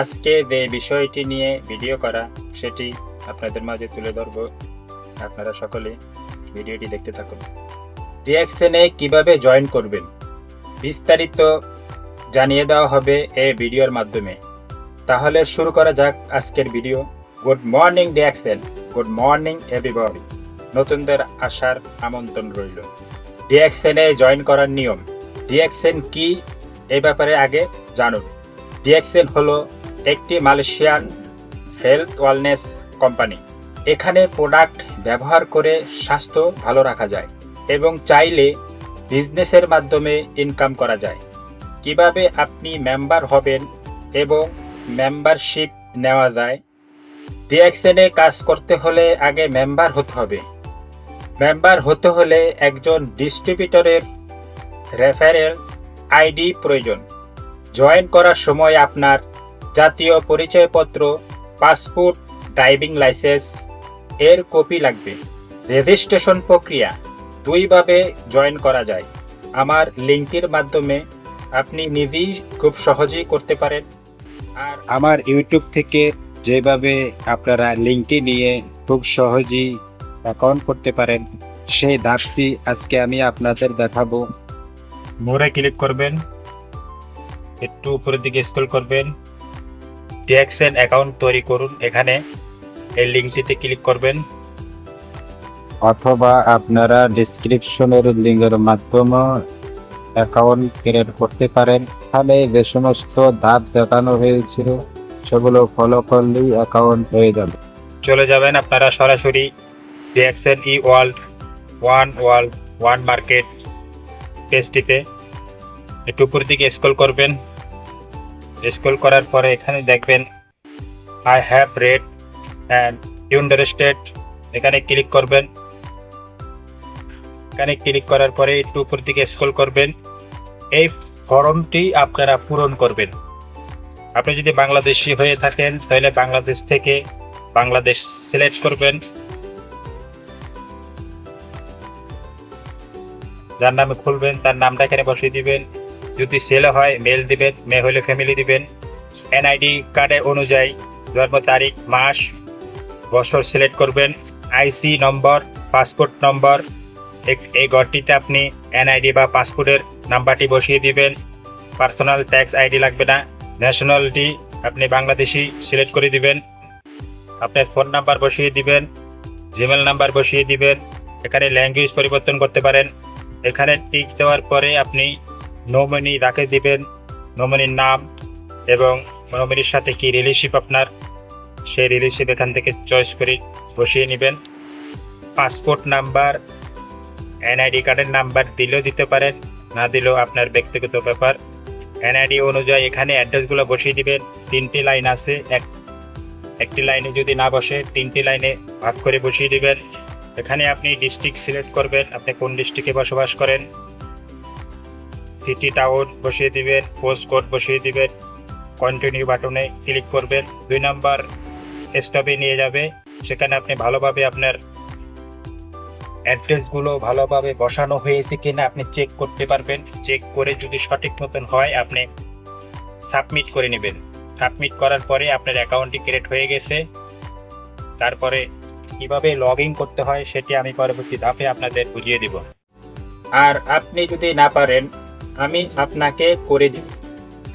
আজকে যে বিষয়টি নিয়ে ভিডিও করা সেটি আপনাদের মাঝে তুলে ধরব। আপনারা সকলে ভিডিওটি দেখতে থাকুন। ডিএক্সএনে কিভাবে জয়েন করবেন বিস্তারিত জানিয়ে দেওয়া হবে এই ভিডিওর মাধ্যমে। তাহলে শুরু করা যাক আজকের video. Good morning DXN, good morning everybody. নতুনদের আসার আমন্ত্রণ রইল। ডিএক্সএনে জয়েন করার নিয়ম। ডিএক্সএন কি এই ব্যাপারে আগে জানুন। ডিএক্সএন হলো একটি মালয়েশিয়ান হেলথ ওয়েলনেস কোম্পানি। এখানে প্রোডাক্ট ব্যবহার করে স্বাস্থ্য ভালো রাখা যায় এবং চাইলে বিজনেসের মাধ্যমে ইনকাম করা যায়। কিভাবে আপনি মেম্বার হবেন এবং মেম্বারশিপ নেওয়া যায়। ডিএক্সএনে কাজ করতে হলে আগে মেম্বার হতে হবে। মেম্বার হতে হলে একজন ডিস্ট্রিবিউটরের রেফারেল আইডি প্রয়োজন। জয়েন করার সময় আপনার জাতীয় পরিচয়পত্র, পাসপোর্ট, ড্রাইভিং লাইসেন্স এর কপি লাগবে। রেজিস্ট্রেশন প্রক্রিয়া দুইভাবে জয়েন করা যায়। আমার লিঙ্কের মাধ্যমে আপনি নিজেই খুব সহজেই করতে পারেন, আর আমার ইউটিউব থেকে যেভাবে আপনারা লিঙ্কটি নিয়ে খুব সহজেই অ্যাকাউন্ট করতে পারেন সেই ধাপটি আজকে আমি আপনাদের দেখাবো। মোড়ে ক্লিক করবেন, একটু উপরের দিকে স্ক্রল করবেন, ডিএক্সএন অ্যাকাউন্ট তৈরি করুন। এখানে এই লিঙ্কটিতে ক্লিক করবেন, অথবা আপনারা ডেসক্রিপশনের লিঙ্কের মাধ্যমে অ্যাকাউন্ট ক্রিয়েট করতে পারেন। এখানে যে সমস্ত ধাপ দেখানো হয়েছিল সেগুলো ফলো করলেই অ্যাকাউন্ট হয়ে যাবে। চলে যাবেন আপনারা সরাসরি ডিএক্সএন ই ওয়ার্ল্ড ওয়ান মার্কেট পেজটিতে। একটু উপরের দিকে স্ক্রল করবেন, স্ক্রল করার পরে এখানে দেখবেন I have read and interested, এখানে ক্লিক করবেন। এখানে ক্লিক করার পরে একটু উপর দিকে স্ক্রল করবেন। এই ফর্মটি আপনারা পূরণ করবেন। আপনি যদি বাংলাদেশি হয়ে থাকেন তাহলে বাংলাদেশ থেকে বাংলাদেশ সিলেক্ট করবেন। যার নামে খুলবেন তার নামটা এখানে বসিয়ে দিবেন। যদি ছেলে হয় মেল দিবেন, মেয়ে হলে ফ্যামিলি দিবেন। এনআইডি কার্ডের অনুযায়ী জন্ম তারিখ, মাস, বছর সিলেক্ট করবেন। আইসি নম্বর, পাসপোর্ট নম্বর, এই ঘরটিতে আপনি এনআইডি বা পাসপোর্টের নাম্বারটি বসিয়ে দিবেন। পার্সোনাল ট্যাক্স আইডি লাগবে না। ন্যাশনালিটি আপনি বাংলাদেশি সিলেক্ট করে দিবেন। আপনার ফোন নাম্বার বসিয়ে দিবেন, জিমেল নাম্বার বসিয়ে দিবেন। এখানে ল্যাঙ্গুয়েজ পরিবর্তন করতে পারেন। এখানে টিক দেওয়ার পরে আপনি নমিনি রাখে দিবেন, নমিনির নাম এবং নমিনির সাথে কি রিলেশনশিপ আপনার, সেই রিলেশনশিপ এখান থেকে চয়েস করে বসিয়ে নেবেন। পাসপোর্ট নাম্বার, এনআইডি কার্ডের নাম্বার দিলেও দিতে পারেন, না দিলেও আপনার ব্যক্তিগত ব্যাপার। এনআইডি অনুযায়ী এখানে অ্যাড্রেসগুলো বসিয়ে দিবেন। 3টি লাইন আছে, একটি লাইনে যদি না বসে 3টি লাইনে ভাগ করে বসিয়ে দিবেন। এখানে আপনি ডিস্ট্রিক্ট সিলেক্ট করবেন, আপনি কোন ডিস্ট্রিক্টে বসবাস করেন। সিটি টাউন বসিয়ে দিবেন, পোস্ট কোড বসিয়ে দিবেন। কন্টিনিউ বাটনে ক্লিক করবেন। 2 নাম্বার স্টপে নিয়ে যাবে। সেখানে আপনি ভালোভাবে আপনার অ্যাড্রেসগুলো ভালোভাবে বসানো হয়েছে কিনা আপনি চেক করতে পারবেন। চেক করে যদি সঠিক মতন হয় আপনি সাবমিট করে নেবেন। সাবমিট করার পরে আপনার অ্যাকাউন্টটি ক্রিয়েট হয়ে গেছে। তারপরে কিভাবে লগ ইন করতে হয় সেটি আমি পরবর্তী ধাপে আপনাদের বুঝিয়ে দিব। আর আপনি যদি না পারেন আমি আপনাকে করে দিব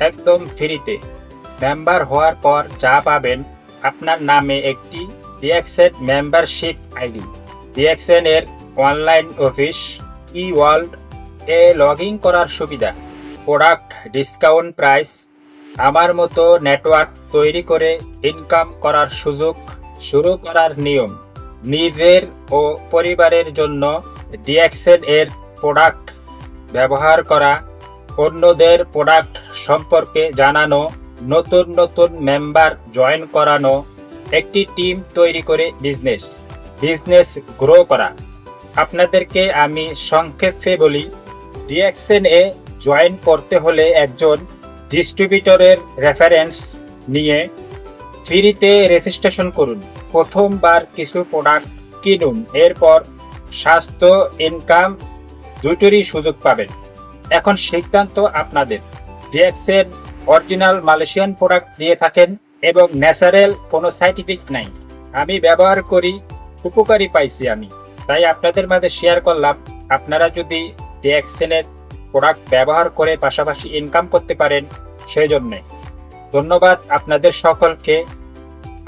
একদম ফ্রিতে। মেম্বার হওয়ার পর যা পাবেন, আপনার নামে একটি ডিএক্সএন মেম্বারশিপ আইডি, ডিএক্সএন এর online office E world A log in করার সুবিধা, প্রোডাক্ট ডিসকাউন্ট প্রাইস, আমার মতো নেটওয়ার্ক তৈরি করে ইনকাম করার সুযোগ, শুরু করার নিয়ম, নিজের ও পরিবারের জন্য ডিএক্সএন এর প্রোডাক্ট ব্যবহার করা, অন্যদের প্রোডাক্ট সম্পর্কে জানানো, নতুন নতুন মেম্বার জয়েন করানো, একটি টিম তৈরি করে বিজনেস গ্রো করা। আপনাদেরকে আমি সংক্ষেপে বলি, ডিএক্সএন এ জয়েন করতে হলে একজন ডিস্ট্রিবিউটরের রেফারেন্স নিয়ে ফ্রিতে রেজিস্ট্রেশন করুন। প্রথমবার কিছু প্রোডাক্ট কিনুন, এরপর স্বাস্থ্য, ইনকাম দুটোরই সুযোগ পাবেন। এখন সিদ্ধান্ত আপনাদের। ডিএক্সএন অরিজিনাল মালয়েশিয়ান প্রোডাক্ট দিয়ে থাকেন এবং ন্যাচারাল কোনো সাইড ইফেক্ট নাই। আমি ব্যবহার করি, উপকারী পাইছি আমি, তাই আপনাদের মাঝে শেয়ার করলাম। আপনারা যদি ডিএক্সএনের প্রোডাক্ট ব্যবহার করে পাশাপাশি ইনকাম করতে পারেন সেই জন্যে। ধন্যবাদ আপনাদের সকলকে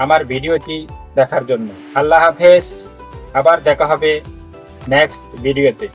আমার ভিডিওটি দেখার জন্য। আল্লাহ হাফেজ, আবার দেখা হবে নেক্সট ভিডিওতে।